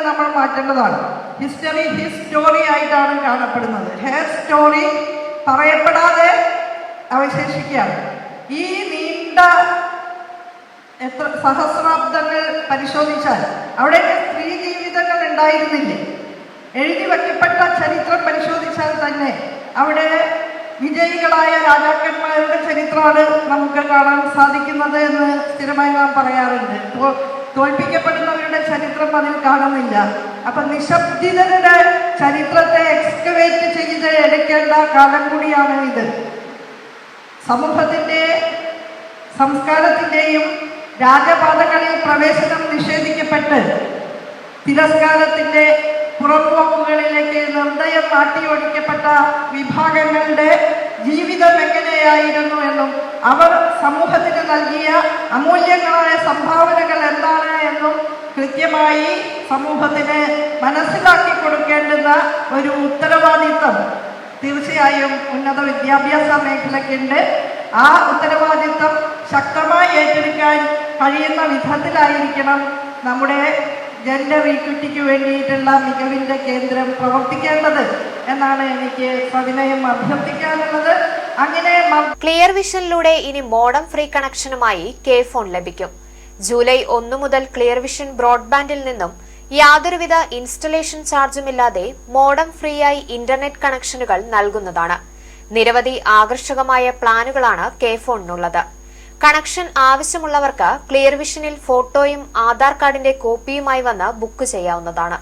നമ്മൾ മാറ്റേണ്ടതാണ്. History his story ആയിട്ടാണ് കാണപ്പെടുന്നത്. ഹെയർ സ്റ്റോറി പറയപ്പെടാതെ അവശേഷിക്കുകയാണ്. ഈ നീണ്ട എത്ര സഹസ്രാബ്ദങ്ങൾ പരിശോധിച്ചാൽ അവിടെ സ്ത്രീ ജീവിതങ്ങൾ ഉണ്ടായിരുന്നില്ലേ? എഴുതി വയ്ക്കപ്പെട്ട ചരിത്രം പരിശോധിച്ചാൽ തന്നെ അവിടെ വിജയികളായ രാജാക്കന്മാരുടെ ചരിത്രമാണ് നമുക്ക് കാണാൻ സാധിക്കുന്നത് എന്ന് സ്ഥിരമായി നാം പറയാറുണ്ട്. തോൽപ്പിക്കപ്പെടുന്നവരുടെ ചരിത്രം അതിൽ കാണുന്നില്ല. അപ്പൊ നിശബ്ദിതരുടെ ചരിത്രത്തെ എക്സ്കവേറ്റ് ചെയ്ത് എടുക്കേണ്ട കാലം കൂടിയാണ് ഇത്. സമൂഹത്തിന്റെ സംസ്കാരത്തിന്റെയും രാജപാതകളിൽ പ്രവേശനം നിഷേധിക്കപ്പെട്ട് തിരസ്കാരത്തിന്റെ പുറംപോക്കുകളിലേക്ക് നിർദ്ദയം മാറ്റിയോടിക്കപ്പെട്ട വിഭാഗങ്ങളുടെ ജീവിതം എങ്ങനെയായിരുന്നു എന്നും അവർ സമൂഹത്തിന് നൽകിയ അമൂല്യങ്ങളായ സംഭാവനകൾ എന്താണ് എന്നും കൃത്യമായി സമൂഹത്തിന് മനസ്സിലാക്കി കൊടുക്കേണ്ടുന്ന ഒരു ഉത്തരവാദിത്വം തീർച്ചയായും ഉന്നത വിദ്യാഭ്യാസ മേഖലയ്ക്കുണ്ട്. ആ ഉത്തരവാദിത്വം ശക്തമായി ഏറ്റെടുക്കാൻ കഴിയുന്ന വിധത്തിലായിരിക്കണം നമ്മുടെ ജെൻഡർ ഈക്വിറ്റിക്ക് വേണ്ടിയിട്ടുള്ള മികവിൻ്റെ കേന്ദ്രം പ്രവർത്തിക്കേണ്ടത് എന്നാണ് എനിക്ക് സവിനയം അഭ്യർത്ഥിക്കാനുള്ളത്. അങ്ങനെ ക്ലിയർ വിഷനിലൂടെ ഇനി മോഡം ഫ്രീ കണക്ഷനുമായി കെ ഫോൺ ലഭിക്കും. ജൂലൈ 1 മുതൽ ക്ലിയർ വിഷൻ ബ്രോഡ്ബാൻഡിൽ നിന്നും യാതൊരുവിധ ഇൻസ്റ്റലേഷൻ ചാർജുമില്ലാതെ മോഡം ഫ്രീ ആയി ഇന്റർനെറ്റ് കണക്ഷനുകൾ നൽകുന്നതാണ്. നിരവധി ആകർഷകമായ പ്ലാനുകളാണ് കെ ഫോണിനുള്ളത്. കണക്ഷൻ ആവശ്യമുള്ളവർക്ക് ക്ലിയർ വിഷനിൽ ഫോട്ടോയും ആധാർ കാർഡിന്റെ കോപ്പിയുമായി വന്ന് ബുക്ക് ചെയ്യാവുന്നതാണ്.